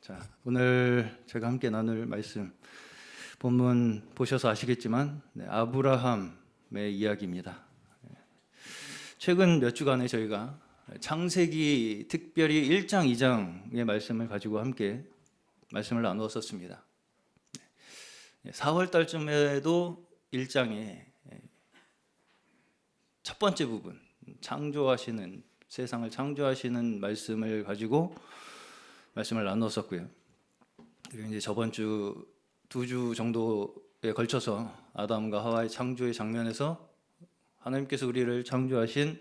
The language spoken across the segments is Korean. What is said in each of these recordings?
자, 오늘 제가 함께 나눌 말씀 본문 보셔서 아시겠지만 아브라함의 이야기입니다. 최근 몇 주간에 저희가 창세기 특별히 1장, 2장의 말씀을 가지고 함께 말씀을 나누었었습니다. 4월 달쯤에도 1장의 첫 번째 부분, 창조하시는, 세상을 창조하시는 말씀을 가지고 말씀을 나누었었고요. 그리고 이제 저번 주 2주 정도에 걸쳐서 아담과 하와의 창조의 장면에서 하나님께서 우리를 창조하신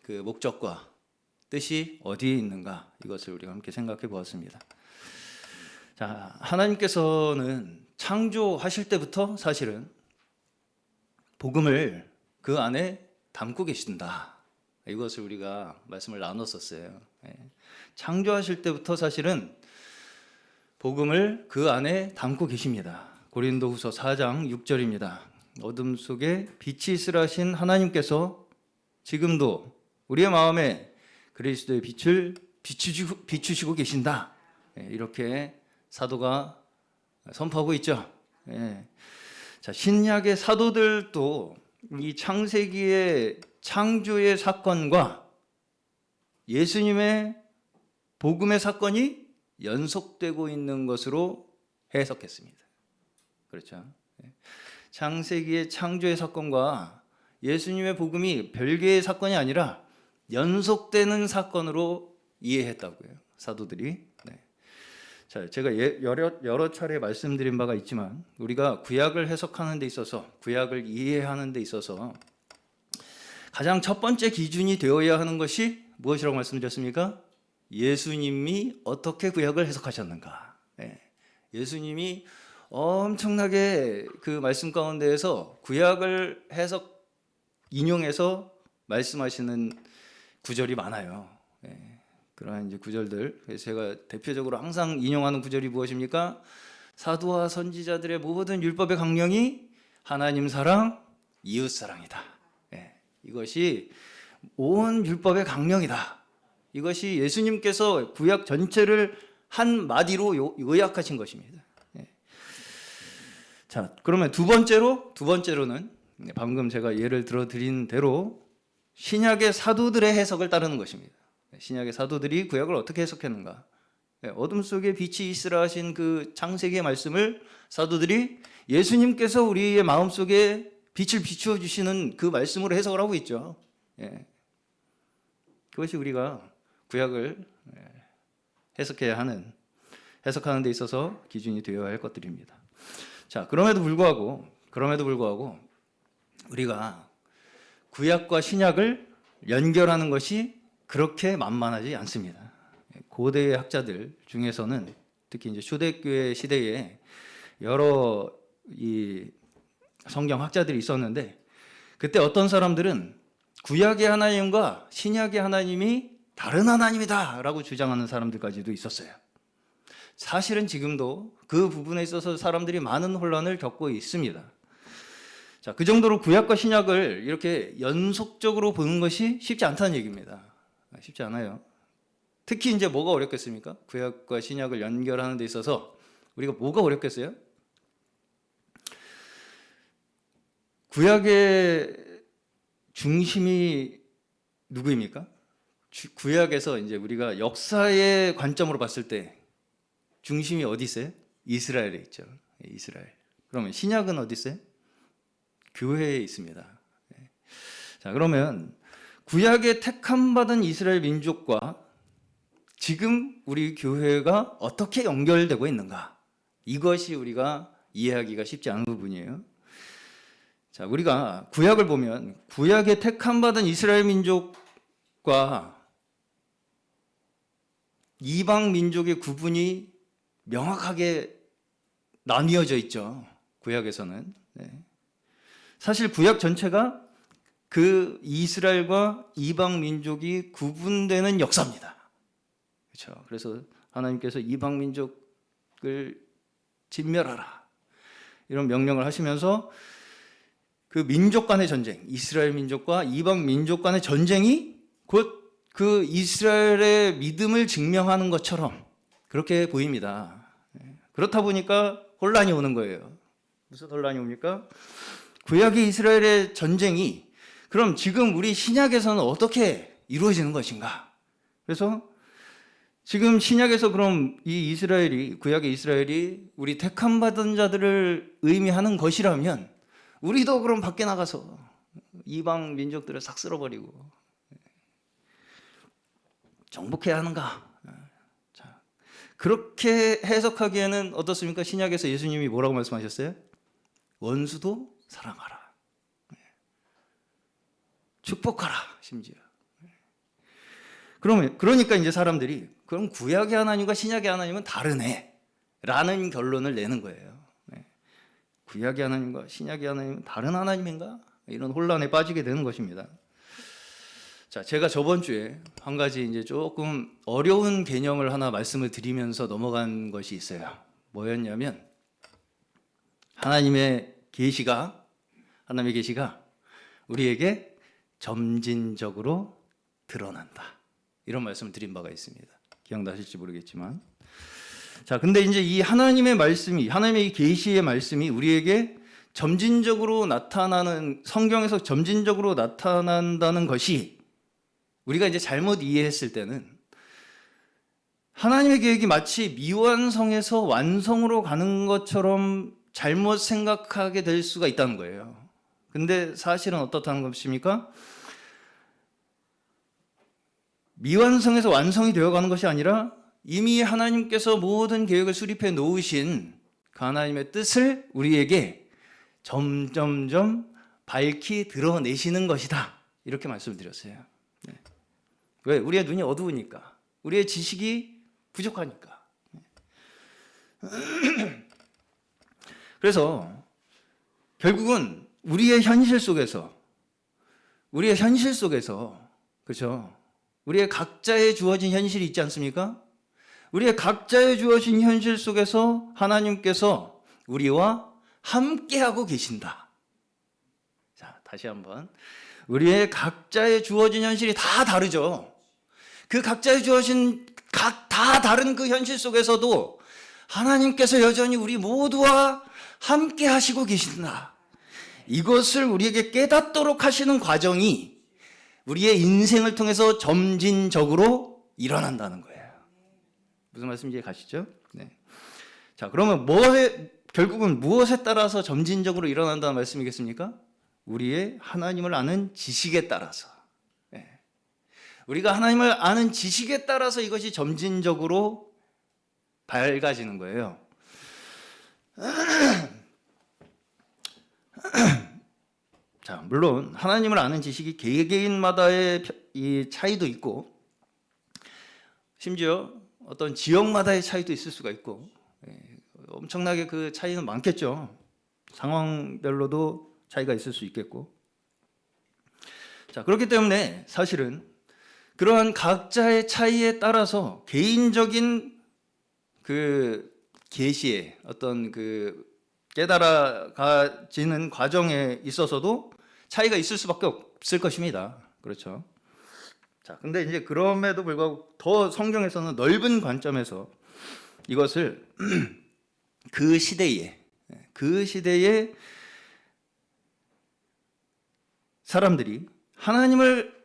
그 목적과 뜻이 어디에 있는가, 이것을 우리가 함께 생각해 보았습니다. 자, 하나님께서는 창조하실 때부터 사실은 복음을 그 안에 담고 계신다, 이것을 우리가 말씀을 나눴었어요. 창조하실 때부터 사실은 복음을 그 안에 담고 계십니다. 고린도후서 4장 6절입니다. 어둠 속에 빛이 있으라 하신 하나님께서 지금도 우리의 마음에 그리스도의 빛을 비추시고 계신다, 이렇게 사도가 선포하고 있죠. 자, 신약의 사도들도 이 창세기의 창조의 사건과 예수님의 복음의 사건이 연속되고 있는 것으로 해석했습니다. 그렇죠? 창세기의 창조의 사건과 예수님의 복음이 별개의 사건이 아니라 연속되는 사건으로 이해했다고요, 사도들이. 자, 제가 여러 차례 말씀드린 바가 있지만 우리가 구약을 해석하는 데 있어서, 구약을 이해하는 데 있어서 가장 첫 번째 기준이 되어야 하는 것이 무엇이라고 말씀드렸습니까? 예수님이 어떻게 구약을 해석하셨는가. 예수님이 엄청나게 그 말씀 가운데에서 구약을 인용해서 말씀하시는 구절이 많아요. 그러한 이제 구절들, 제가 대표적으로 항상 인용하는 구절이 무엇입니까? 사도와 선지자들의 모든 율법의 강령이 하나님 사랑, 이웃 사랑이다. 이것이 온 율법의 강령이다. 이것이 예수님께서 구약 전체를 한 마디로 요약하신 것입니다. 자, 그러면 두 번째로는 방금 제가 예를 들어 드린 대로 신약의 사도들의 해석을 따르는 것입니다. 신약의 사도들이 구약을 어떻게 해석했는가? 어둠 속에 빛이 있으라 하신 그 창세기의 말씀을 사도들이 예수님께서 우리의 마음속에 빛을 비추어 주시는 그 말씀으로 해석을 하고 있죠. 그것이 우리가 구약을 해석하는 데 있어서 기준이 되어야 할 것들입니다. 자, 그럼에도 불구하고 우리가 구약과 신약을 연결하는 것이 그렇게 만만하지 않습니다. 고대의 학자들 중에서는 특히 이제 초대교회 시대에 여러 이 성경 학자들이 있었는데, 그때 어떤 사람들은 구약의 하나님과 신약의 하나님이 다른 하나님이다 라고 주장하는 사람들까지도 있었어요. 사실은 지금도 그 부분에 있어서 사람들이 많은 혼란을 겪고 있습니다. 자, 그 정도로 구약과 신약을 이렇게 연속적으로 보는 것이 쉽지 않다는 얘기입니다. 쉽지 않아요. 특히 이제 뭐가 어렵겠습니까? 구약과 신약을 연결하는 데 있어서 우리가 뭐가 어렵겠어요? 구약의 중심이 누구입니까? 구약에서 이제 우리가 역사의 관점으로 봤을 때 중심이 어디 있어요? 이스라엘에 있죠. 이스라엘. 그러면 신약은 어디 있어요? 교회에 있습니다. 자, 그러면 구약의 택함 받은 이스라엘 민족과 지금 우리 교회가 어떻게 연결되고 있는가? 이것이 우리가 이해하기가 쉽지 않은 부분이에요. 자, 우리가 구약을 보면 구약의 택함 받은 이스라엘 민족과 이방 민족의 구분이 명확하게 나뉘어져 있죠. 구약에서는. 사실 구약 전체가 그 이스라엘과 이방 민족이 구분되는 역사입니다. 그렇죠. 그래서 하나님께서 이방 민족을 진멸하라, 이런 명령을 하시면서 그 민족 간의 전쟁, 이스라엘 민족과 이방 민족 간의 전쟁이 곧 그 이스라엘의 믿음을 증명하는 것처럼 그렇게 보입니다. 그렇다 보니까 혼란이 오는 거예요. 무슨 혼란이 옵니까? 구약의 이스라엘의 전쟁이 그럼 지금 우리 신약에서는 어떻게 이루어지는 것인가? 그래서 지금 신약에서 그럼 이 이스라엘이, 구약의 이스라엘이 우리 택함 받은 자들을 의미하는 것이라면 우리도 그럼 밖에 나가서 이방 민족들을 싹 쓸어버리고 정복해야 하는가? 자, 그렇게 해석하기에는 어떻습니까? 신약에서 예수님이 뭐라고 말씀하셨어요? 원수도 사랑하라. 축복하라, 심지어. 그러니까 이제 사람들이 그럼 구약의 하나님과 신약의 하나님은 다르네 라는 결론을 내는 거예요. 구약의 하나님과 신약의 하나님은 다른 하나님인가? 이런 혼란에 빠지게 되는 것입니다. 자, 제가 저번 주에 한 가지 이제 조금 어려운 개념을 하나 말씀을 드리면서 넘어간 것이 있어요. 뭐였냐면 하나님의 계시가 우리에게 점진적으로 드러난다. 이런 말씀을 드린 바가 있습니다. 기억나실지 모르겠지만. 자, 근데 이제 이 하나님의 말씀이, 하나님의 이 계시의 말씀이 우리에게 점진적으로 나타나는, 성경에서 점진적으로 나타난다는 것이 우리가 이제 잘못 이해했을 때는 하나님의 계획이 마치 미완성에서 완성으로 가는 것처럼 잘못 생각하게 될 수가 있다는 거예요. 근데 사실은 어떻다는 것입니까? 미완성에서 완성이 되어가는 것이 아니라 이미 하나님께서 모든 계획을 수립해 놓으신 그 하나님의 뜻을 우리에게 점점점 밝히 드러내시는 것이다. 이렇게 말씀을 드렸어요. 네. 왜? 우리의 눈이 어두우니까. 우리의 지식이 부족하니까. 그래서 결국은 우리의 현실 속에서 그렇죠? 우리의 각자의 주어진 현실이 있지 않습니까? 우리의 각자의 주어진 현실 속에서 하나님께서 우리와 함께하고 계신다. 자, 다시 한번. 우리의 각자의 주어진 현실이 다 다르죠. 그 각자의 주어진 다 다른 그 현실 속에서도 하나님께서 여전히 우리 모두와 함께 하시고 계신다. 이것을 우리에게 깨닫도록 하시는 과정이 우리의 인생을 통해서 점진적으로 일어난다는 거예요. 무슨 말씀인지 가시죠? 네. 자, 그러면 결국은 무엇에 따라서 점진적으로 일어난다는 말씀이겠습니까? 우리의 하나님을 아는 지식에 따라서. 네. 우리가 하나님을 아는 지식에 따라서 이것이 점진적으로 밝아지는 거예요. 자, 물론 하나님을 아는 지식이 개개인마다의 이 차이도 있고 심지어 어떤 지역마다의 차이도 있을 수가 있고 엄청나게 그 차이는 많겠죠. 상황별로도 차이가 있을 수 있겠고. 자, 그렇기 때문에 사실은 그러한 각자의 차이에 따라서 개인적인 그 계시의 어떤 그 깨달아지는 과정에 있어서도 차이가 있을 수밖에 없을 것입니다. 그렇죠. 자, 근데 이제 그럼에도 불구하고 더 성경에서는 넓은 관점에서 이것을 그 시대에 사람들이 하나님을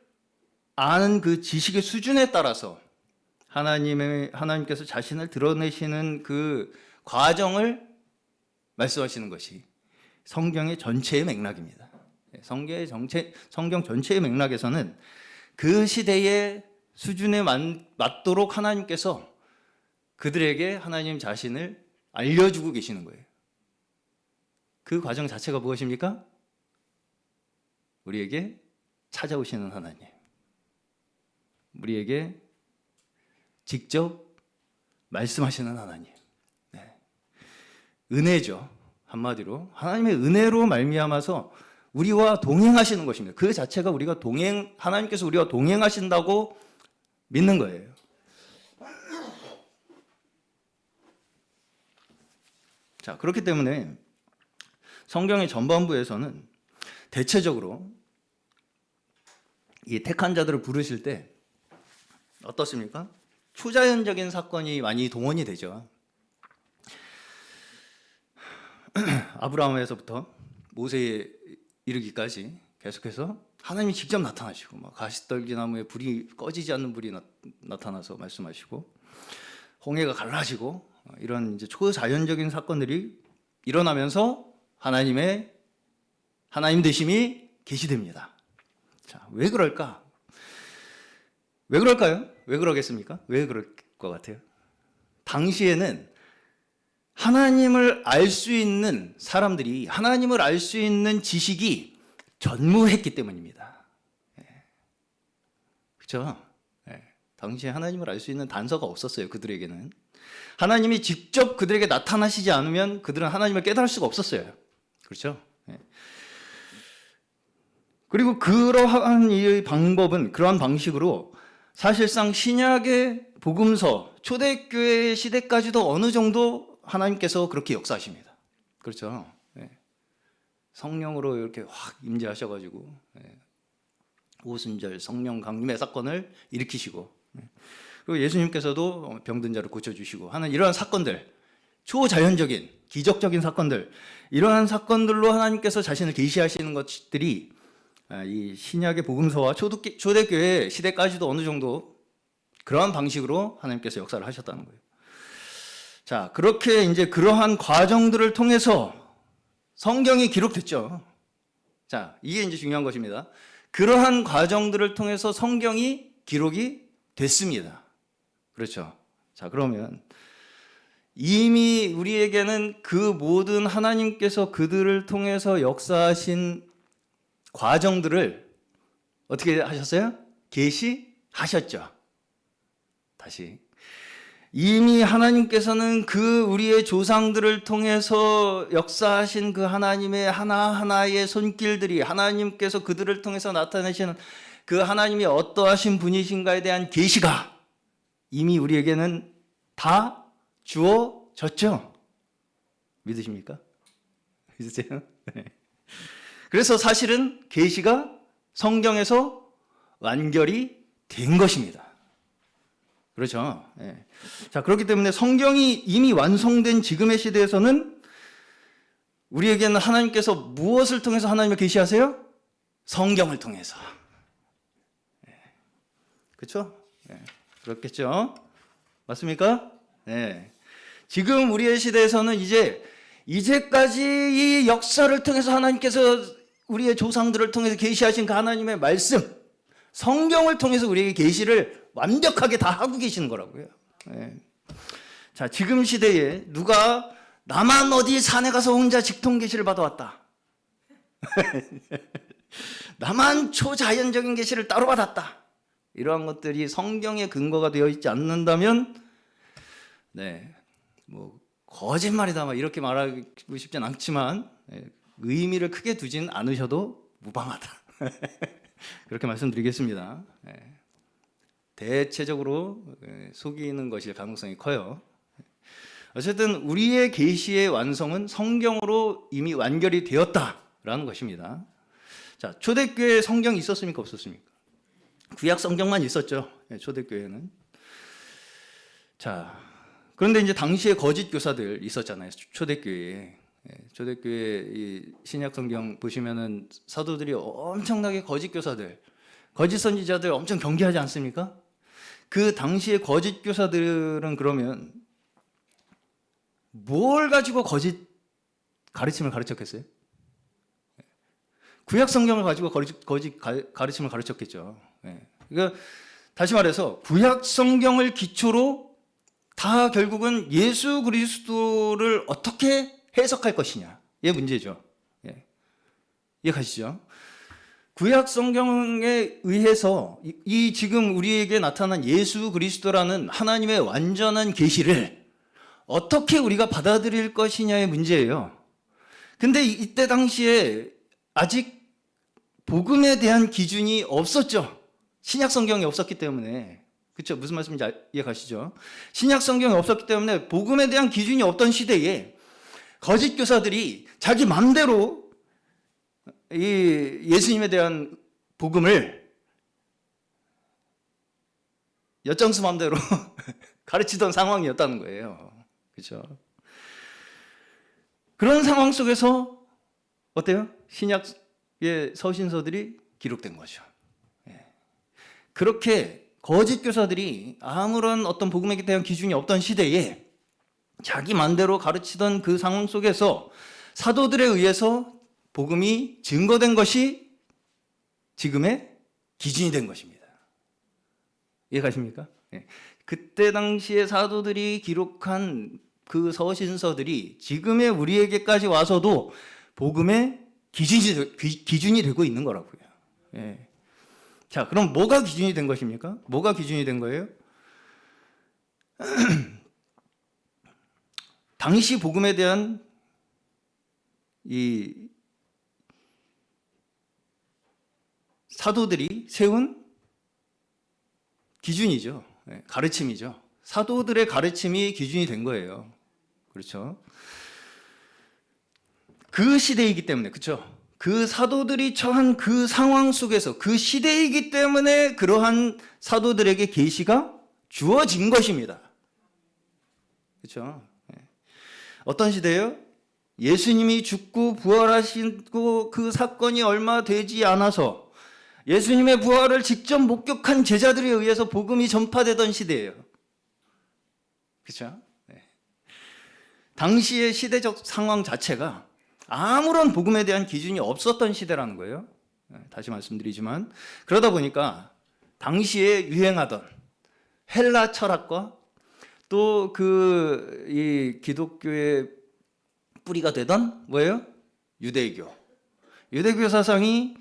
아는 그 지식의 수준에 따라서 하나님께서 자신을 드러내시는 그 과정을 말씀하시는 것이 성경의 전체의 맥락입니다. 성경 전체의 맥락에서는 그 시대의 수준에 맞도록 하나님께서 그들에게 하나님 자신을 알려주고 계시는 거예요. 그 과정 자체가 무엇입니까? 우리에게 찾아오시는 하나님, 우리에게 직접 말씀하시는 하나님. 네. 은혜죠. 한마디로 하나님의 은혜로 말미암아서 우리와 동행하시는 것입니다. 그 자체가 하나님께서 우리와 동행하신다고 믿는 거예요. 자, 그렇기 때문에 성경의 전반부에서는 대체적으로 이 택한 자들을 부르실 때 어떻습니까? 초자연적인 사건이 많이 동원이 되죠. 아브라함에서부터 모세에 이르기까지 계속해서 하나님이 직접 나타나시고, 막 가시떨기나무에 불이 꺼지지 않는 불이 나타나서 말씀하시고, 홍해가 갈라지고, 이런 이제 초자연적인 사건들이 일어나면서 하나님 되심이 계시됩니다. 자, 왜 그럴까? 왜 그럴까요? 왜 그러겠습니까? 왜 그럴 것 같아요? 당시에는 하나님을 알 수 있는 사람들이, 하나님을 알 수 있는 지식이 전무했기 때문입니다. 그렇죠? 당시에 하나님을 알 수 있는 단서가 없었어요. 그들에게는. 하나님이 직접 그들에게 나타나시지 않으면 그들은 하나님을 깨달을 수가 없었어요. 그렇죠? 그리고 그러한 이 방법은, 그러한 방식으로 사실상 신약의 복음서, 초대교회 시대까지도 어느 정도 하나님께서 그렇게 역사하십니다. 그렇죠? 성령으로 이렇게 확 임재하셔가지고 오순절 성령 강림의 사건을 일으키시고, 그리고 예수님께서도 병든 자를 고쳐주시고 하는 이러한 사건들, 초자연적인 기적적인 사건들, 이러한 사건들로 하나님께서 자신을 계시하시는 것들이 이 신약의 복음서와 초대교회 시대까지도 어느 정도 그러한 방식으로 하나님께서 역사를 하셨다는 거예요. 자, 그렇게 이제 그러한 과정들을 통해서 성경이 기록됐죠. 자, 이게 이제 중요한 것입니다. 그러한 과정들을 통해서 성경이 기록이 됐습니다. 그렇죠. 자, 그러면 이미 우리에게는 그 모든 하나님께서 그들을 통해서 역사하신 과정들을 어떻게 하셨어요? 계시하셨죠. 다시. 이미 하나님께서는 그 우리의 조상들을 통해서 역사하신 그 하나님의 하나하나의 손길들이, 하나님께서 그들을 통해서 나타내시는 그 하나님이 어떠하신 분이신가에 대한 계시가 이미 우리에게는 다 주어졌죠. 믿으십니까? 믿으세요? 네. 그래서 사실은 계시가 성경에서 완결이 된 것입니다. 그렇죠? 네. 자, 그렇기 때문에 성경이 이미 완성된 지금의 시대에서는 우리에게는 하나님께서 무엇을 통해서 하나님을 계시하세요? 성경을 통해서. 네. 그렇죠? 네. 그렇겠죠? 맞습니까? 네. 지금 우리의 시대에서는 이제까지 이 역사를 통해서 하나님께서 우리의 조상들을 통해서 계시하신 그 하나님의 말씀, 성경을 통해서 우리에게 계시를 완벽하게 다 하고 계시는 거라고요. 네. 자, 지금 시대에 누가 나만 어디 산에 가서 혼자 직통 계시를 받아왔다. 나만 초자연적인 계시를 따로 받았다. 이러한 것들이 성경에 근거가 되어 있지 않는다면, 네, 뭐 거짓말이다 막 이렇게 말하고 싶진 않지만 의미를 크게 두진 않으셔도 무방하다. 그렇게 말씀드리겠습니다. 대체적으로 속이는 것일 가능성이 커요. 어쨌든 우리의 계시의 완성은 성경으로 이미 완결이 되었다라는 것입니다. 자, 초대교회에 성경이 있었습니까? 없었습니까? 구약 성경만 있었죠. 초대교회는. 자, 그런데 이제 당시에 거짓 교사들 있었잖아요. 초대교회에. 초대교회 이 신약 성경 보시면은 사도들이 엄청나게 거짓 교사들, 거짓 선지자들 엄청 경계하지 않습니까? 그 당시에 거짓 교사들은 그러면 뭘 가지고 거짓 가르침을 가르쳤겠어요? 구약 성경을 가지고 거짓 가르침을 가르쳤겠죠. 그러니까 다시 말해서 구약 성경을 기초로 다 결국은 예수 그리스도를 어떻게 해석할 것이냐의 문제죠. 이해가시죠? 구약 성경에 의해서 이 지금 우리에게 나타난 예수 그리스도라는 하나님의 완전한 계시를 어떻게 우리가 받아들일 것이냐의 문제예요. 근데 이때 당시에 아직 복음에 대한 기준이 없었죠. 신약 성경이 없었기 때문에. 그렇죠? 무슨 말씀인지 이해가시죠? 신약 성경이 없었기 때문에 복음에 대한 기준이 없던 시대에 거짓 교사들이 자기 맘대로 이 예수님에 대한 복음을 엿장수 맘대로 가르치던 상황이었다는 거예요. 그렇죠? 그런 상황 속에서 어때요? 신약의 서신서들이 기록된 거죠. 그렇게 거짓 교사들이 아무런 어떤 복음에 대한 기준이 없던 시대에 자기 맘대로 가르치던 그 상황 속에서 사도들에 의해서 복음이 증거된 것이 지금의 기준이 된 것입니다. 이해가십니까? 그때 당시에 사도들이 기록한 그 서신서들이 지금의 우리에게까지 와서도 복음의 기준이 되고 있는 거라고요. 자, 그럼 뭐가 기준이 된 것입니까? 뭐가 기준이 된 거예요? 당시 복음에 대한 이 사도들이 세운 기준이죠. 가르침이죠. 사도들의 가르침이 기준이 된 거예요. 그렇죠? 그 시대이기 때문에, 그렇죠? 그 사도들이 처한 그 상황 속에서 그 시대이기 때문에 그러한 사도들에게 계시가 주어진 것입니다. 그렇죠? 어떤 시대예요? 예수님이 죽고 부활하시고 그 사건이 얼마 되지 않아서 예수님의 부활을 직접 목격한 제자들에 의해서 복음이 전파되던 시대예요. 그렇죠? 당시의 시대적 상황 자체가 아무런 복음에 대한 기준이 없었던 시대라는 거예요. 다시 말씀드리지만 그러다 보니까 당시에 유행하던 헬라 철학과 또 이 기독교의 뿌리가 되던 뭐예요? 유대교 사상이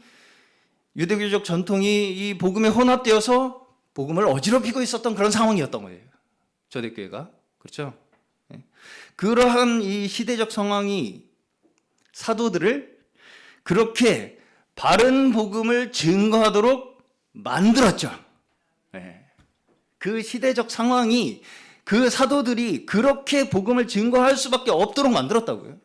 유대교적 전통이 이 복음에 혼합되어서 복음을 어지럽히고 있었던 그런 상황이었던 거예요. 초대교회가. 그렇죠? 그러한 이 시대적 상황이 사도들을 그렇게 바른 복음을 증거하도록 만들었죠. 그 시대적 상황이 그 사도들이 그렇게 복음을 증거할 수밖에 없도록 만들었다고요.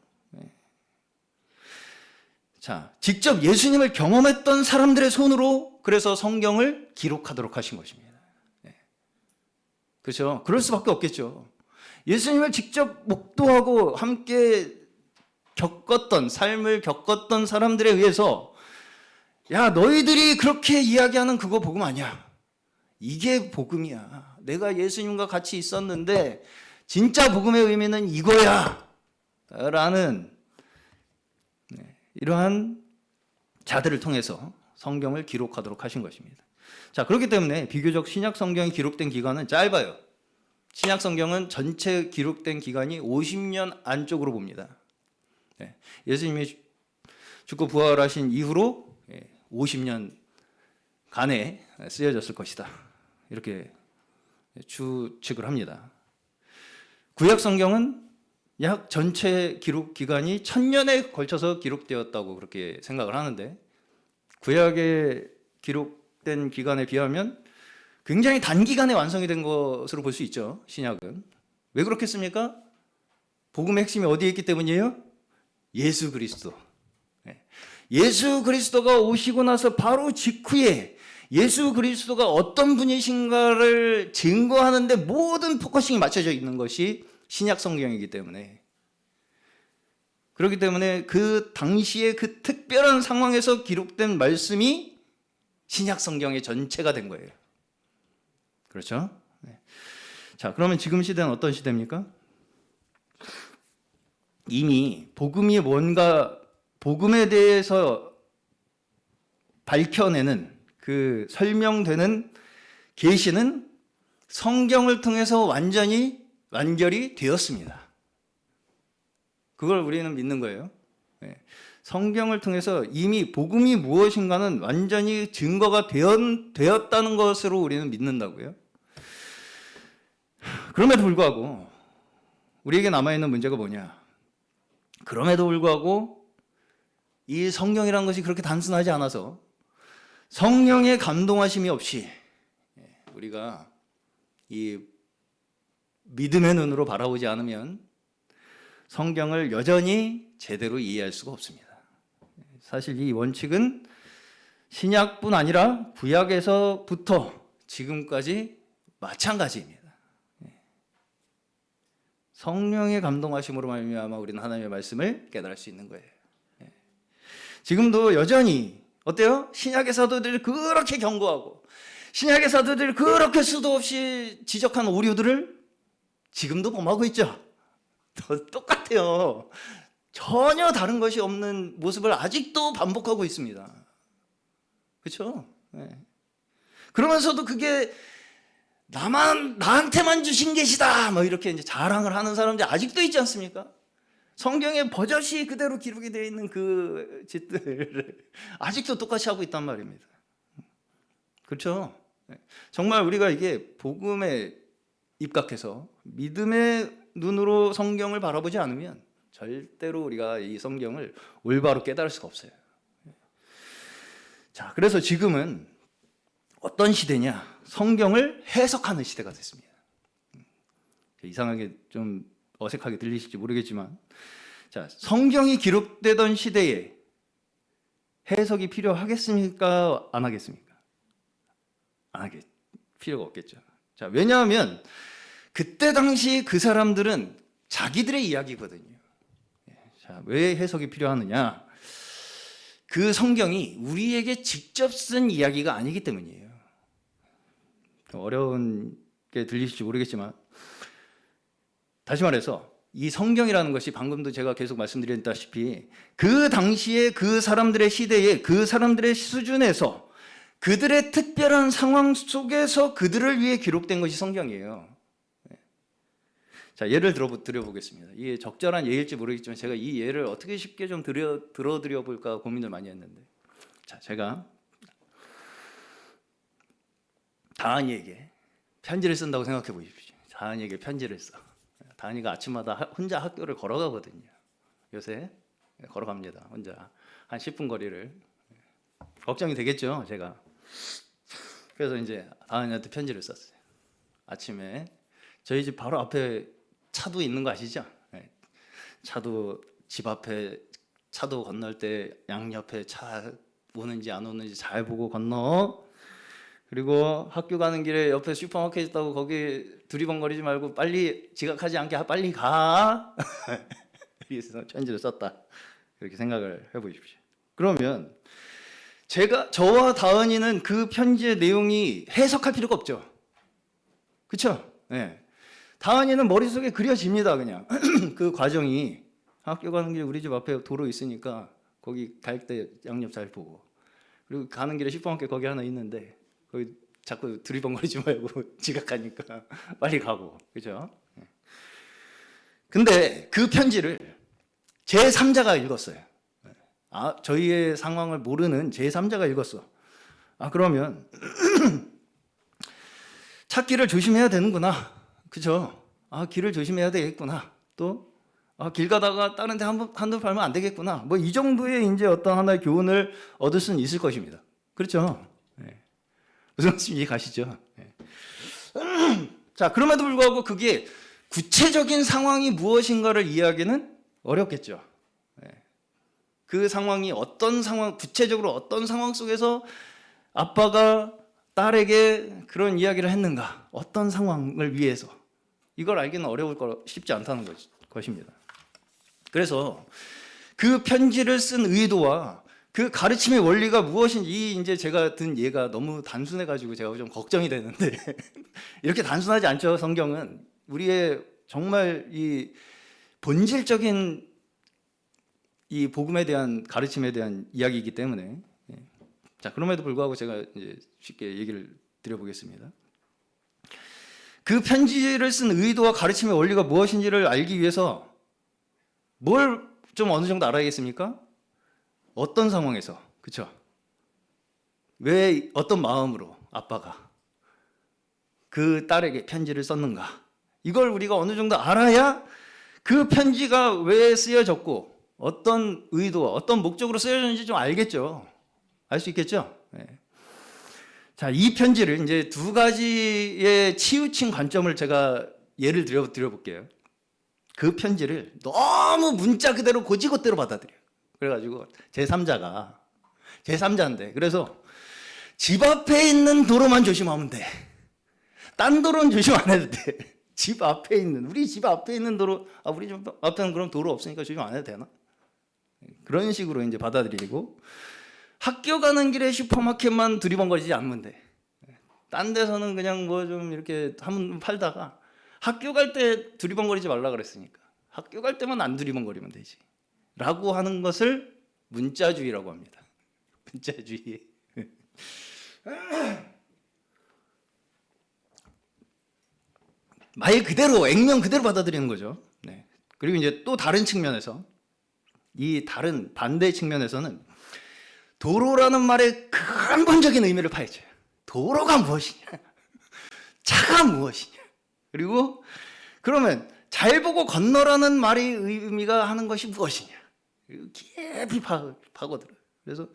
자, 직접 예수님을 경험했던 사람들의 손으로 그래서 성경을 기록하도록 하신 것입니다. 그렇죠? 그럴 수밖에 없겠죠. 예수님을 직접 목도하고 함께 삶을 겪었던 사람들에 의해서 야, 너희들이 그렇게 이야기하는 그거 복음 아니야. 이게 복음이야. 내가 예수님과 같이 있었는데 진짜 복음의 의미는 이거야. 라는 이러한 자들을 통해서 성경을 기록하도록 하신 것입니다. 자, 그렇기 때문에 비교적 신약 성경이 기록된 기간은 짧아요. 신약 성경은 전체 기록된 기간이 50년 안쪽으로 봅니다. 예수님이 죽고 부활하신 이후로 50년간에 쓰여졌을 것이다. 이렇게 추측을 합니다. 구약 성경은 약 전체 기록 기간이 1000년에 걸쳐서 기록되었다고 그렇게 생각을 하는데 구약에 기록된 기간에 비하면 굉장히 단기간에 완성이 된 것으로 볼 수 있죠. 신약은. 왜 그렇겠습니까? 복음의 핵심이 어디에 있기 때문이에요? 예수 그리스도. 예수 그리스도가 오시고 나서 바로 직후에 예수 그리스도가 어떤 분이신가를 증거하는데 모든 포커싱이 맞춰져 있는 것이 신약 성경이기 때문에 그렇기 때문에 그 당시에 그 특별한 상황에서 기록된 말씀이 신약 성경의 전체가 된 거예요. 그렇죠? 자, 그러면 지금 시대는 어떤 시대입니까? 이미 복음이 뭔가 복음에 대해서 밝혀내는 그 설명되는 계시는 성경을 통해서 완결이 되었습니다. 그걸 우리는 믿는 거예요. 성경을 통해서 이미 복음이 무엇인가는 완전히 증거가 되었다는 것으로 우리는 믿는다고요. 그럼에도 불구하고 우리에게 남아있는 문제가 뭐냐? 그럼에도 불구하고 이 성경이라는 것이 그렇게 단순하지 않아서 성령의 감동하심이 없이 우리가 이 믿음의 눈으로 바라보지 않으면 성경을 여전히 제대로 이해할 수가 없습니다. 사실 이 원칙은 신약뿐 아니라 구약에서부터 지금까지 마찬가지입니다. 성령의 감동하심으로 말미암아 우리는 하나님의 말씀을 깨달을 수 있는 거예요. 지금도 여전히 어때요? 신약의 사도들이 그렇게 경고하고 신약의 사도들이 그렇게 수도 없이 지적한 오류들을 지금도 범하고 있죠. 똑같아요. 전혀 다른 것이 없는 모습을 아직도 반복하고 있습니다. 그렇죠? 네. 그러면서도 그게 나한테만 주신 계시다 뭐 이렇게 이제 자랑을 하는 사람들이 아직도 있지 않습니까? 성경에 버젓이 그대로 기록이 되어 있는 그 짓들을 아직도 똑같이 하고 있단 말입니다. 그렇죠? 정말 우리가 이게 복음에 입각해서 믿음의 눈으로 성경을 바라보지 않으면 절대로 우리가 이 성경을 올바로 깨달을 수가 없어요. 자, 그래서 지금은 어떤 시대냐? 성경을 해석하는 시대가 됐습니다. 이상하게 좀 어색하게 들리실지 모르겠지만, 자, 성경이 기록되던 시대에 해석이 필요하겠습니까? 안 하겠습니까? 안 하겠, 필요가 없겠죠. 자, 왜냐하면 그때 당시 그 사람들은 자기들의 이야기거든요. 자, 왜 해석이 필요하느냐? 그 성경이 우리에게 직접 쓴 이야기가 아니기 때문이에요. 어려운 게 들리실지 모르겠지만, 다시 말해서 이 성경이라는 것이 방금도 제가 계속 말씀드렸다시피 그 당시에 그 사람들의 시대에 그 사람들의 수준에서 그들의 특별한 상황 속에서 그들을 위해 기록된 것이 성경이에요. 자, 예를 들어보겠습니다. 이게 적절한 예일지 모르겠지만 제가 이 예를 어떻게 쉽게 좀 들어드려 볼까 고민을 많이 했는데, 자, 제가 다은이에게 편지를 쓴다고 생각해 보십시오. 다은이에게 편지를 써. 다은이가 아침마다 혼자 학교를 걸어가거든요. 요새 걸어갑니다. 혼자 한 10분 거리를. 걱정이 되겠죠, 제가. 그래서 이제 다은이한테 편지를 썼어요. 아침에 저희 집 바로 앞에 차도 있는 거 아시죠? 차도 집 앞에 차도 건널 때 양옆에 차 오는지 안 오는지 잘 보고 건너. 그리고 학교 가는 길에 옆에 슈퍼마켓 있다고 거기 두리번거리지 말고 빨리 지각하지 않게 빨리 가. 그래서 편지를 썼다. 그렇게 생각을 해보십시오. 그러면 저와 다은이는 그 편지의 내용이 해석할 필요가 없죠. 그렇죠? 네. 다은이는 머릿속에 그려집니다. 그냥 그 과정이 학교 가는 길에 우리 집 앞에 도로 있으니까 거기 갈 때 양옆 잘 보고, 그리고 가는 길에 슈퍼마켓 거기 하나 있는데 거기 자꾸 두리번거리지 말고 지각하니까 빨리 가고, 그죠? 근데 그 편지를 제3자가 읽었어요. 저희의 상황을 모르는 제3자가 읽었어. 그러면 찾기를 조심해야 되는구나. 그죠? 길을 조심해야 되겠구나. 또 길 가다가 다른 데 한두 팔면 안 되겠구나. 뭐 이 정도의 이제 어떤 하나의 교훈을 얻을 수는 있을 것입니다. 그렇죠? 네. 무슨 말씀인지 이해가시죠? 네. 자, 그럼에도 불구하고 그게 구체적인 상황이 무엇인가를 이해하기는 어렵겠죠. 네. 그 상황이 어떤 상황, 구체적으로 어떤 상황 속에서 아빠가 딸에게 그런 이야기를 했는가, 어떤 상황을 위해서, 이걸 알기는 쉽지 않다는 것입니다. 그래서 그 편지를 쓴 의도와 그 가르침의 원리가 무엇인지, 이제 제가 든 예가 너무 단순해가지고 제가 좀 걱정이 되는데 이렇게 단순하지 않죠. 성경은 우리의 정말 이 본질적인 이 복음에 대한 가르침에 대한 이야기이기 때문에. 자, 그럼에도 불구하고 제가 이제 쉽게 얘기를 드려보겠습니다. 그 편지를 쓴 의도와 가르침의 원리가 무엇인지를 알기 위해서 뭘 좀 어느 정도 알아야겠습니까? 어떤 상황에서, 그렇죠? 왜, 어떤 마음으로 아빠가 그 딸에게 편지를 썼는가? 이걸 우리가 어느 정도 알아야 그 편지가 왜 쓰여졌고 어떤 의도와 어떤 목적으로 쓰여졌는지 좀 알겠죠. 알 수 있겠죠? 네. 자, 이 편지를 이제 두 가지의 치우친 관점을 제가 예를 드려볼게요. 그 편지를 너무 문자 그대로 고지고대로 받아들여요. 그래가지고 제3자인데, 그래서 집 앞에 있는 도로만 조심하면 돼. 딴 도로는 조심 안 해도 돼. 집 앞에 있는, 우리 집 앞에 있는 도로, 우리 집 앞에는 그럼 도로 없으니까 조심 안 해도 되나? 그런 식으로 이제 받아들이고, 학교 가는 길에 슈퍼마켓만 두리번거리지 않으면 돼. 딴 데서는 그냥 뭐 좀 이렇게 한번 팔다가 학교 갈 때 두리번거리지 말라 그랬으니까 학교 갈 때만 안 두리번거리면 되지. 라고 하는 것을 문자주의라고 합니다. 문자주의. 말 그대로, 액면 그대로 받아들이는 거죠. 네. 그리고 이제 또 다른 측면에서, 이 다른 반대 측면에서는 도로라는 말의 근본적인 의미를 파헤쳐요. 도로가 무엇이냐? 차가 무엇이냐? 그리고 그러면 잘 보고 건너라는 말의 의미가 하는 것이 무엇이냐? 깊이 파고들어요. 그래서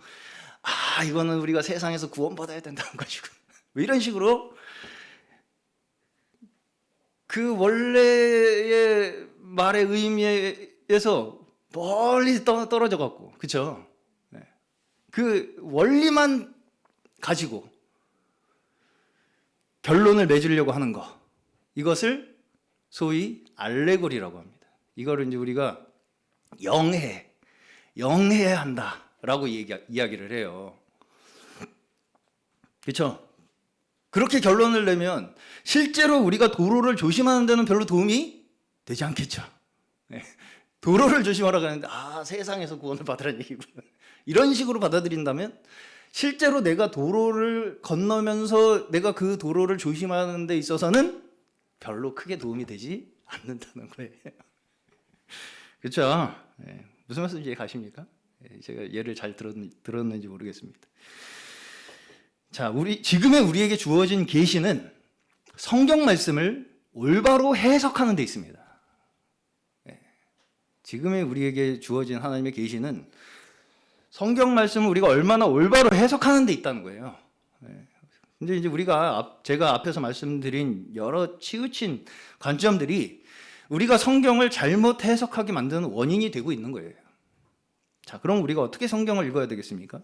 이거는 우리가 세상에서 구원받아야 된다는 것이고, 이런 식으로 그 원래의 말의 의미에서 멀리 떨어져 갖고, 그렇죠? 그 원리만 가지고 결론을 맺으려고 하는 거, 이것을 소위 알레고리라고 합니다. 이거를 이제 우리가 영해야 한다라고 이야기를 해요. 그렇죠? 그렇게 결론을 내면 실제로 우리가 도로를 조심하는 데는 별로 도움이 되지 않겠죠. 네. 도로를 조심하라고 하는데 세상에서 구원을 받으라는 얘기구나. 이런 식으로 받아들인다면 실제로 내가 도로를 건너면서 내가 그 도로를 조심하는 데 있어서는 별로 크게 도움이 되지 않는다는 거예요. 그렇죠? 네. 무슨 말씀인지 가십니까? 제가 예를 잘 들었는지 모르겠습니다. 자, 지금의 우리에게 주어진 계시는 성경 말씀을 올바로 해석하는 데 있습니다. 지금의 우리에게 주어진 하나님의 계시는 성경 말씀을 우리가 얼마나 올바로 해석하는 데 있다는 거예요. 근데 이제 제가 앞에서 말씀드린 여러 치우친 관점들이 우리가 성경을 잘못 해석하게 만드는 원인이 되고 있는 거예요. 자, 그럼 우리가 어떻게 성경을 읽어야 되겠습니까?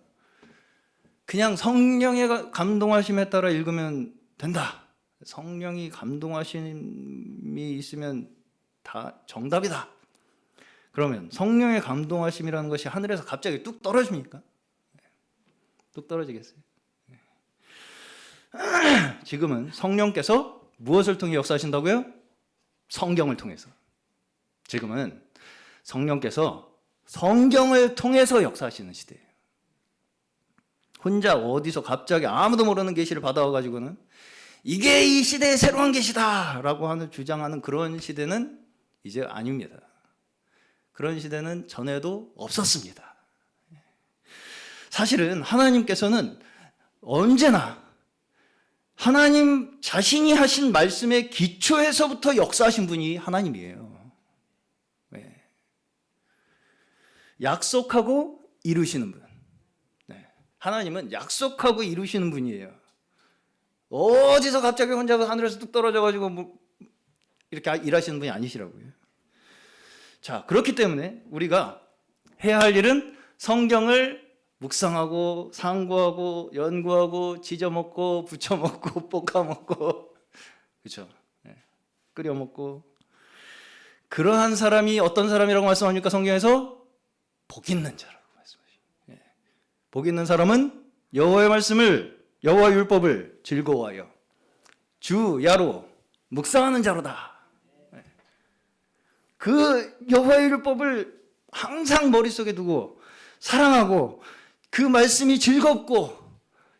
그냥 성령의 감동하심에 따라 읽으면 된다. 성령이 감동하심이 있으면 다 정답이다. 그러면 성령의 감동하심이라는 것이 하늘에서 갑자기 뚝 떨어집니까? 뚝 떨어지겠어요? 지금은 성령께서 무엇을 통해 역사하신다고요? 성경을 통해서. 지금은 성령께서 성경을 통해서 역사하시는 시대예요. 혼자 어디서 갑자기 아무도 모르는 계시를 받아와가지고는 이게 이 시대의 새로운 계시다 라고 주장하는 그런 시대는 이제 아닙니다. 그런 시대는 전에도 없었습니다. 사실은 하나님께서는 언제나 하나님 자신이 하신 말씀의 기초에서부터 역사하신 분이 하나님이에요. 네. 약속하고 이루시는 분. 네. 하나님은 약속하고 이루시는 분이에요. 어디서 갑자기 혼자 하늘에서 뚝 떨어져가지고 이렇게 일하시는 분이 아니시라고요. 자, 그렇기 때문에 우리가 해야 할 일은 성경을 묵상하고 상고하고 연구하고 지져먹고 부쳐먹고 볶아먹고, 그렇죠? 네. 끓여먹고. 그러한 사람이 어떤 사람이라고 말씀합니까? 성경에서 복 있는 자라고 말씀하시죠. 네. 복 있는 사람은 여호와의 말씀을, 여호와 율법을 즐거워하여 주 야로 묵상하는 자로다. 그 여호와의 율법을 항상 머릿속에 두고 사랑하고 그 말씀이 즐겁고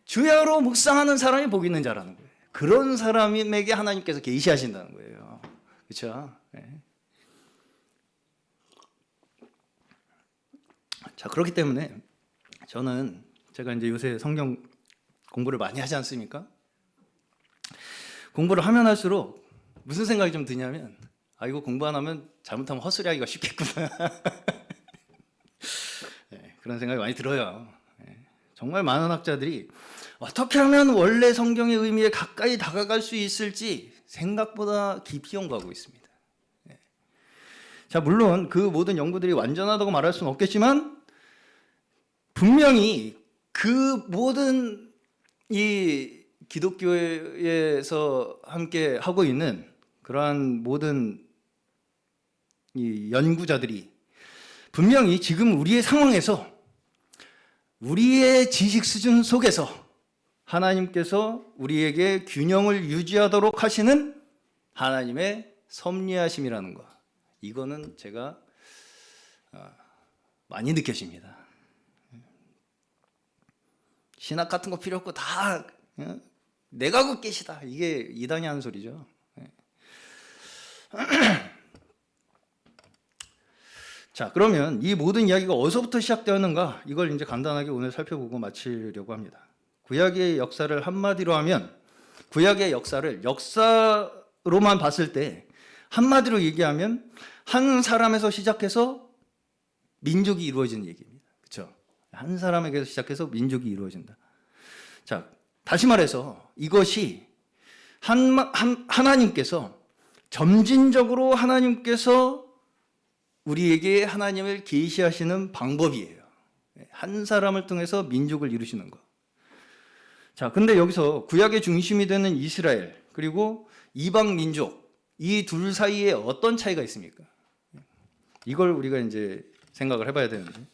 주야로 묵상하는 사람이 복 있는 자라는 거예요. 그런 사람에게 하나님께서 계시하신다는 거예요. 그렇죠? 네. 자, 그렇기 때문에 제가 이제 요새 성경 공부를 많이 하지 않습니까? 공부를 하면 할수록 무슨 생각이 좀 드냐면, 이거 공부 안 하면 잘못하면 헛소리하기가 쉽겠구나. 네, 그런 생각이 많이 들어요. 네, 정말 많은 학자들이 어떻게 하면 원래 성경의 의미에 가까이 다가갈 수 있을지 생각보다 깊이 연구하고 있습니다. 네. 자, 물론 그 모든 연구들이 완전하다고 말할 수는 없겠지만 분명히 그 모든 이 기독교에서 함께 하고 있는 그러한 모든 이 연구자들이 분명히 지금 우리의 상황에서 우리의 지식 수준 속에서 하나님께서 우리에게 균형을 유지하도록 하시는 하나님의 섭리하심이라는 것, 이거는 제가 많이 느껴집니다. 신학 같은 거 필요 없고 다 내가 그 깨시다, 이게 이단이 하는 소리죠. 자, 그러면 이 모든 이야기가 어디서부터 시작되었는가, 이걸 이제 간단하게 오늘 살펴보고 마치려고 합니다. 구약의 역사를 한마디로 하면, 구약의 역사를 역사로만 봤을 때 한마디로 얘기하면 한 사람에서 시작해서 민족이 이루어지는 얘기입니다. 그렇죠? 한 사람에게서 시작해서 민족이 이루어진다. 자, 다시 말해서 이것이 하나님께서 점진적으로 하나님께서 우리에게 하나님을 계시하시는 방법이에요. 한 사람을 통해서 민족을 이루시는 것. 자, 근데 여기서 구약의 중심이 되는 이스라엘 그리고 이방 민족, 이 둘 사이에 어떤 차이가 있습니까? 이걸 우리가 이제 생각을 해봐야 되는데,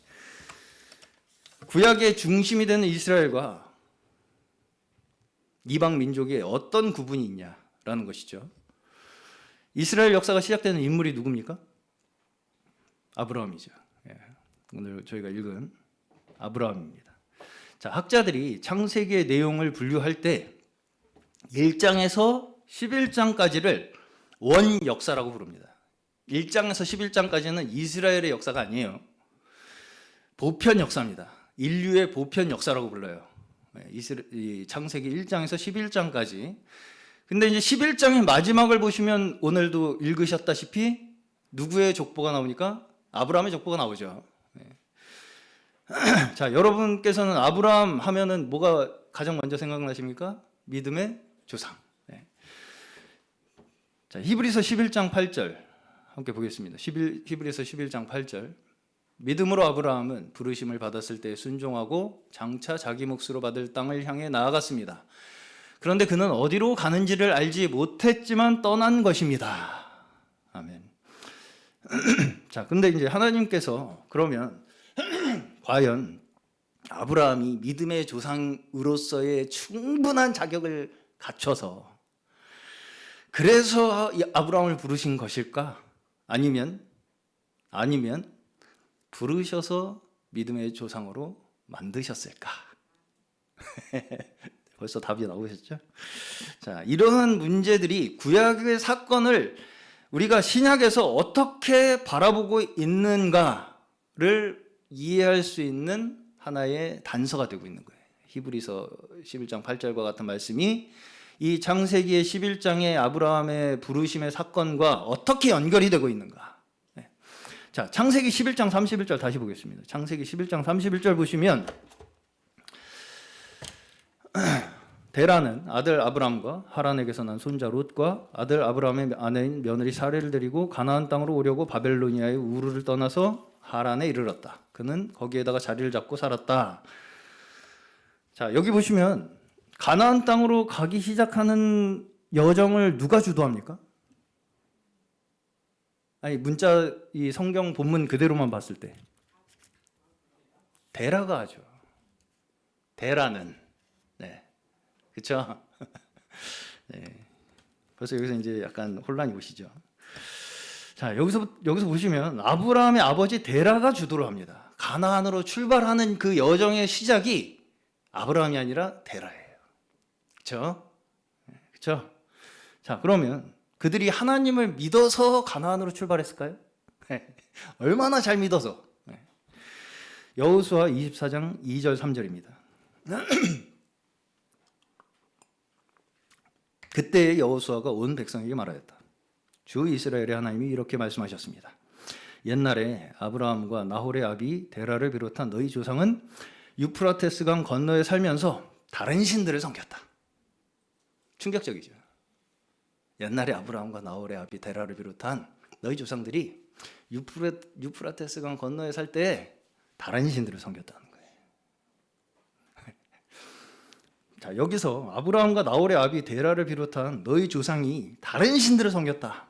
구약의 중심이 되는 이스라엘과 이방 민족에 어떤 구분이 있냐라는 것이죠. 이스라엘 역사가 시작되는 인물이 누굽니까? 아브라함이죠. 오늘 저희가 읽은 아브라함입니다. 자, 학자들이 창세기의 내용을 분류할 때 1장에서 11장까지를 원 역사라고 부릅니다. 1장에서 11장까지는 이스라엘의 역사가 아니에요. 보편 역사입니다. 인류의 보편 역사라고 불러요. 창세기 1장에서 11장까지. 근데 이제 11장의 마지막을 보시면 오늘도 읽으셨다시피 누구의 족보가 나오니까? 아브라함의 족보가 나오죠. 자, 여러분께서는 아브라함 하면은 뭐가 가장 먼저 생각나십니까? 믿음의 조상. 자, 히브리서 11장 8절 함께 보겠습니다. 히브리서 11장 8절. 믿음으로 아브라함은 부르심을 받았을 때 순종하고 장차 자기 몫으로 받을 땅을 향해 나아갔습니다. 그런데 그는 어디로 가는지를 알지 못했지만 떠난 것입니다. 아멘. 자, 근데 이제 하나님께서 그러면 과연 아브라함이 믿음의 조상으로서의 충분한 자격을 갖춰서 그래서 아브라함을 부르신 것일까? 아니면 부르셔서 믿음의 조상으로 만드셨을까? 벌써 답이 나오셨죠? 자, 이러한 문제들이 구약의 사건을 우리가 신약에서 어떻게 바라보고 있는가를 이해할 수 있는 하나의 단서가 되고 있는 거예요. 히브리서 11장 8절과 같은 말씀이 이 창세기의 11장의 아브라함의 부르심의 사건과 어떻게 연결이 되고 있는가. 자, 창세기 11장 31절 다시 보겠습니다. 창세기 11장 31절 보시면 데라는 아들 아브람과 하란에게서 난 손자 롯과 아들 아브람의 아내인 며느리 사레를 데리고 가나안 땅으로 오려고 바벨로니아의 우르를 떠나서 하란에 이르렀다. 그는 거기에다가 자리를 잡고 살았다. 자, 여기 보시면 가나안 땅으로 가기 시작하는 여정을 누가 주도합니까? 아니, 문자 이 성경 본문 그대로만 봤을 때 데라가 하죠. 데라는, 네, 그렇죠? 네. 벌써 여기서 이제 약간 혼란이 오시죠. 자, 여기서 보시면 아브라함의 아버지 데라가 주도를 합니다. 가나안으로 출발하는 그 여정의 시작이 아브라함이 아니라 데라예요. 그렇죠? 그렇죠? 자, 그러면 그들이 하나님을 믿어서 가나안으로 출발했을까요? 얼마나 잘 믿어서. 여호수아 24장 2절 3절입니다. 그때 여호수아가 온 백성에게 말하였다. 주 이스라엘의 하나님이 이렇게 말씀하셨습니다. 옛날에 아브라함과 나홀의 아비 데라를 비롯한 너희 조상은 유프라테스 강 건너에 살면서 다른 신들을 섬겼다. 충격적이죠. 옛날에 아브라함과 나홀의 아비 데라를 비롯한 너희 조상들이 유프라테스 강 건너에 살 때 다른 신들을 섬겼다는 거예요. 자, 여기서 아브라함과 나홀의 아비 데라를 비롯한 너희 조상이 다른 신들을 섬겼다.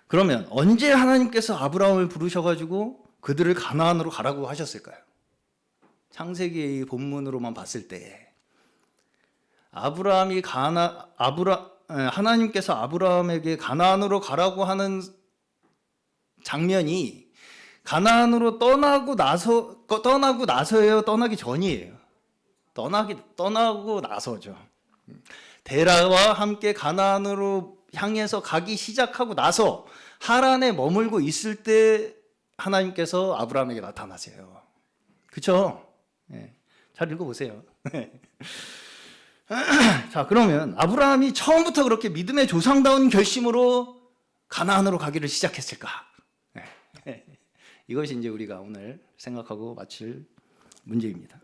그러면 언제 하나님께서 아브라함을 부르셔가지고 그들을 가나안으로 가라고 하셨을까요? 창세기의 본문으로만 봤을 때 하나님께서 아브라함에게 가나안으로 가라고 하는 장면이 가나안으로 떠나고 나서예요, 떠나기 전이에요? 떠나고 나서죠. 데라와 함께 가나안으로 향해서 가기 시작하고 나서 하란에 머물고 있을 때 하나님께서 아브라함에게 나타나세요. 그렇죠? 네. 잘 읽어보세요. 자, 그러면 아브라함이 처음부터 그렇게 믿음의 조상다운 결심으로 가나안으로 가기를 시작했을까? 네. 이것이 이제 우리가 오늘 생각하고 마칠 문제입니다.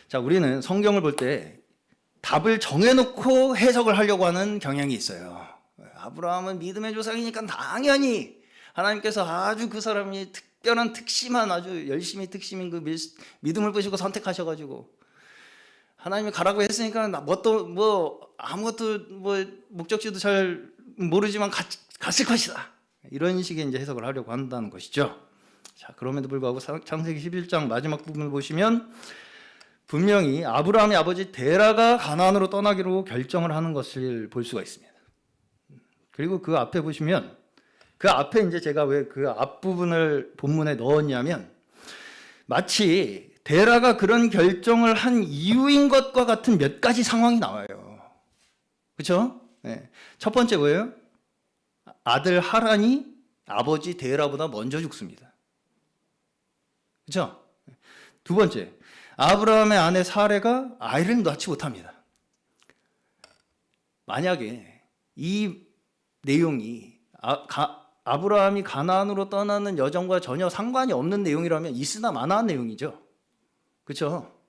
자, 우리는 성경을 볼 때 답을 정해놓고 해석을 하려고 하는 경향이 있어요. 아브라함은 믿음의 조상이니까 당연히 하나님께서 아주 그 사람이 특별한 특심한 아주 열심히 특심인 그 믿음을 보시고 선택하셔가지고 하나님이 가라고 했으니까 아무것도 목적지도 잘 모르지만 갔을 것이다. 이런 식의 이제 해석을 하려고 한다는 것이죠. 자, 그럼에도 불구하고 창세기 11장 마지막 부분을 보시면 분명히 아브라함의 아버지 데라가 가나안으로 떠나기로 결정을 하는 것을 볼 수가 있습니다. 그리고 그 앞에 보시면 그 앞에 이제 제가 왜 그 앞부분을 본문에 넣었냐면 마치 데라가 그런 결정을 한 이유인 것과 같은 몇 가지 상황이 나와요. 그렇죠? 네. 첫 번째 뭐예요? 아들 하란이 아버지 데라보다 먼저 죽습니다. 그렇죠? 두 번째, 아브라함의 아내 사레가 아이를 낳지 못합니다. 만약에 이 내용이 아브라함이 가나안으로 떠나는 여정과 전혀 상관이 없는 내용이라면 있으나 마나한 내용이죠. 그렇죠?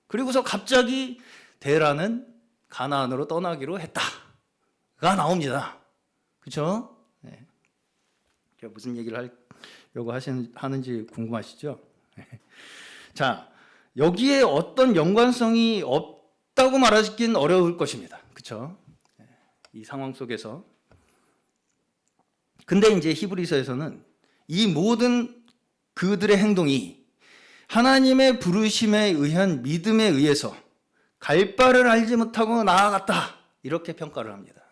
그리고서 갑자기 데라는 가나안으로 떠나기로 했다가 나옵니다. 그렇죠? 네. 제가 무슨 얘기를 하려고 하는지 궁금하시죠? 자, 여기에 어떤 연관성이 없다고 말하기는 어려울 것입니다. 그렇죠? 이 상황 속에서. 근데 이제 히브리서에서는 이 모든 그들의 행동이 하나님의 부르심에 의한 믿음에 의해서 갈 바를 알지 못하고 나아갔다. 이렇게 평가를 합니다.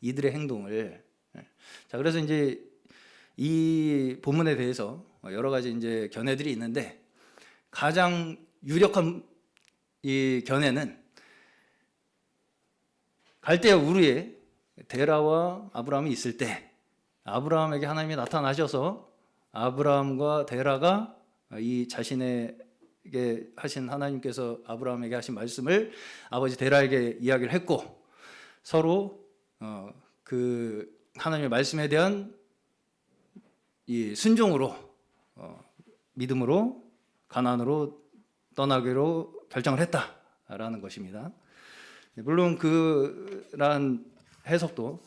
이들의 행동을. 자, 그래서 이제 이 본문에 대해서 여러 가지 이제 견해들이 있는데 가장 유력한 이 견해는 갈대아 우르에 데라와 아브라함이 있을 때 아브라함에게 하나님이 나타나셔서 아브라함과 데라가 이 자신에게 하신 하나님께서 아브라함에게 하신 말씀을 아버지 데라에게 이야기를 했고 서로 그 하나님의 말씀에 대한 이 순종으로 믿음으로 가나안으로 떠나기로 결정을 했다라는 것입니다. 물론 그러한 해석도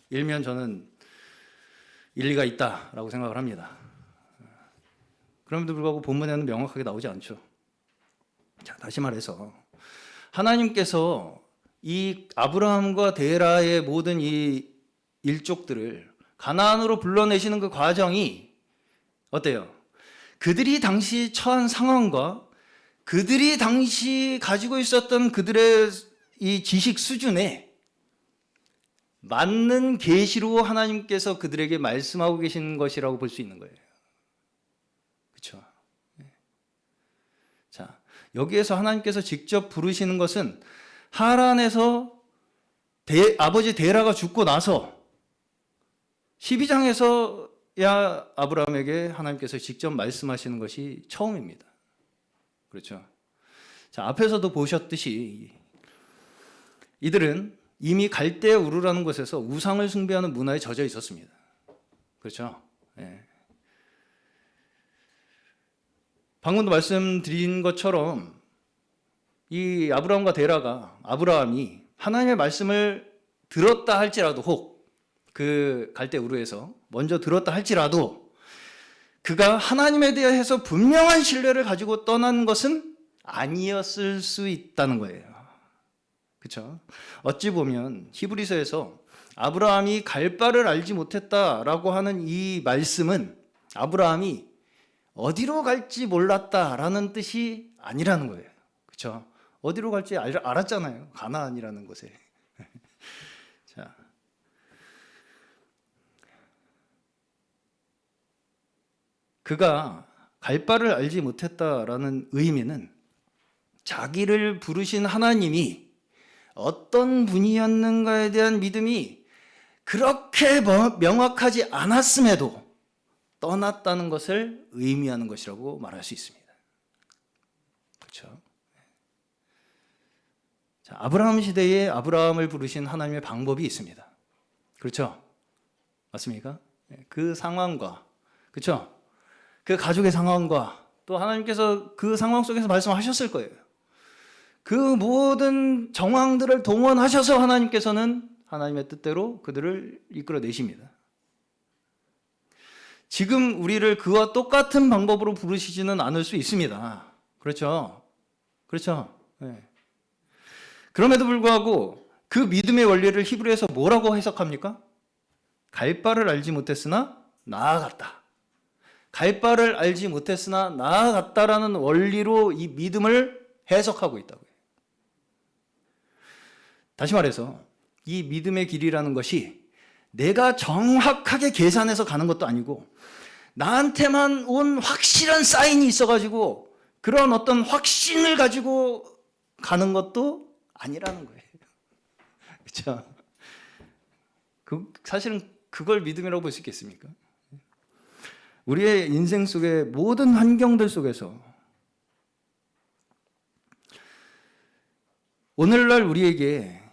일면 저는 일리가 있다라고 생각을 합니다. 그럼에도 불구하고 본문에는 명확하게 나오지 않죠. 자, 다시 말해서 하나님께서 이 아브라함과 데라의 모든 이 일족들을 가나안으로 불러내시는 그 과정이 어때요? 그들이 당시 처한 상황과 그들이 당시 가지고 있었던 그들의 이 지식 수준에 맞는 계시로 하나님께서 그들에게 말씀하고 계신 것이라고 볼 수 있는 거예요. 그렇죠? 자, 여기에서 하나님께서 직접 부르시는 것은 하란에서 아버지 데라가 죽고 나서 12장에서 아브라함에게 하나님께서 직접 말씀하시는 것이 처음입니다. 그렇죠? 자, 앞에서도 보셨듯이 이들은 이미 갈대아 우르라는 곳에서 우상을 숭배하는 문화에 젖어 있었습니다. 그렇죠? 네. 방금도 말씀드린 것처럼 이 아브라함과 데라가 아브라함이 하나님의 말씀을 들었다 할지라도 혹 그 갈대 우르에서 먼저 들었다 할지라도 그가 하나님에 대해서 분명한 신뢰를 가지고 떠난 것은 아니었을 수 있다는 거예요. 그렇죠? 어찌 보면 히브리서에서 아브라함이 갈 바를 알지 못했다라고 하는 이 말씀은 아브라함이 어디로 갈지 몰랐다라는 뜻이 아니라는 거예요. 그렇죠? 어디로 갈지 알았잖아요. 가나안이라는 곳에. 자, 그가 갈 바를 알지 못했다라는 의미는 자기를 부르신 하나님이 어떤 분이었는가에 대한 믿음이 그렇게 명확하지 않았음에도 떠났다는 것을 의미하는 것이라고 말할 수 있습니다. 그렇죠? 자, 아브라함 시대에 아브라함을 부르신 하나님의 방법이 있습니다. 그렇죠? 맞습니까? 그 상황과, 그렇죠? 그 가족의 상황과 또 하나님께서 그 상황 속에서 말씀하셨을 거예요. 그 모든 정황들을 동원하셔서 하나님께서는 하나님의 뜻대로 그들을 이끌어내십니다. 지금 우리를 그와 똑같은 방법으로 부르시지는 않을 수 있습니다. 그렇죠? 그렇죠? 네. 그럼에도 불구하고 그 믿음의 원리를 히브리에서 뭐라고 해석합니까? 갈 바를 알지 못했으나 나아갔다. 갈 바를 알지 못했으나 나아갔다라는 원리로 이 믿음을 해석하고 있다고요. 다시 말해서 이 믿음의 길이라는 것이 내가 정확하게 계산해서 가는 것도 아니고 나한테만 온 확실한 사인이 있어가지고 그런 어떤 확신을 가지고 가는 것도 아니라는 거예요. 그렇죠? 사실은 그걸 믿음이라고 볼 수 있겠습니까? 우리의 인생 속의 모든 환경들 속에서 오늘날 우리에게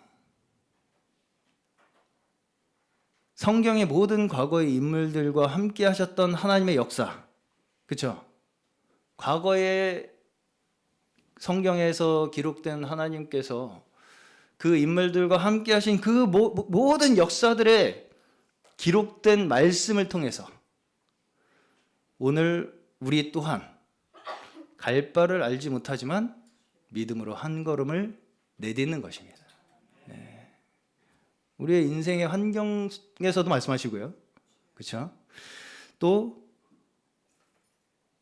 성경의 모든 과거의 인물들과 함께 하셨던 하나님의 역사, 그렇죠? 과거의 성경에서 기록된 하나님께서 그 인물들과 함께 하신 그 모든 역사들의 기록된 말씀을 통해서 오늘 우리 또한 갈 바를 알지 못하지만 믿음으로 한 걸음을 내딛는 것입니다. 네. 우리의 인생의 환경에서도 말씀하시고요. 그렇죠? 또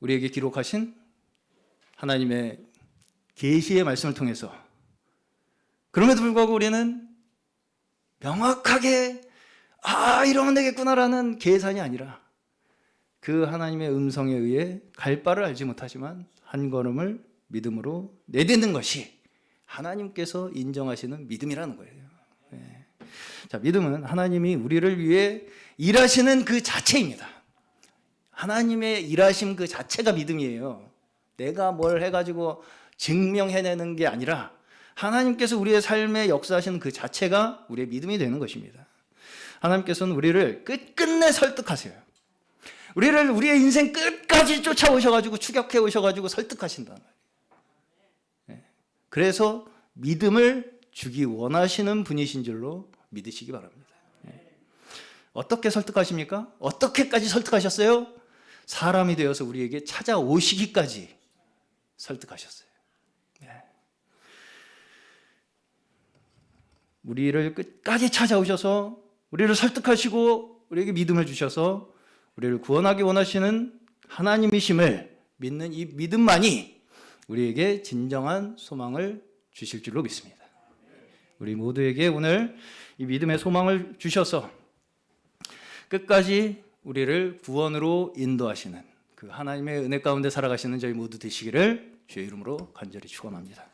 우리에게 기록하신 하나님의 계시의 말씀을 통해서 그럼에도 불구하고 우리는 명확하게 이러면 되겠구나라는 계산이 아니라 그 하나님의 음성에 의해 갈 바를 알지 못하지만 한 걸음을 믿음으로 내딛는 것이 하나님께서 인정하시는 믿음이라는 거예요. 네. 자, 믿음은 하나님이 우리를 위해 일하시는 그 자체입니다. 하나님의 일하심 그 자체가 믿음이에요. 내가 뭘 해가지고 증명해내는 게 아니라 하나님께서 우리의 삶에 역사하시는 그 자체가 우리의 믿음이 되는 것입니다. 하나님께서는 우리를 끝끝내 설득하세요. 우리를 우리의 인생 끝까지 쫓아오셔가지고 추격해 오셔가지고 설득하신다는 거예요. 네. 그래서 믿음을 주기 원하시는 분이신 줄로 믿으시기 바랍니다. 네. 어떻게 설득하십니까? 어떻게까지 설득하셨어요? 사람이 되어서 우리에게 찾아오시기까지 설득하셨어요. 네. 우리를 끝까지 찾아오셔서 우리를 설득하시고 우리에게 믿음을 주셔서 우리를 구원하기 원하시는 하나님이심을 믿는 이 믿음만이 우리에게 진정한 소망을 주실 줄로 믿습니다. 우리 모두에게 오늘 이 믿음의 소망을 주셔서 끝까지 우리를 구원으로 인도하시는 그 하나님의 은혜 가운데 살아가시는 저희 모두 되시기를 주의 이름으로 간절히 축원합니다.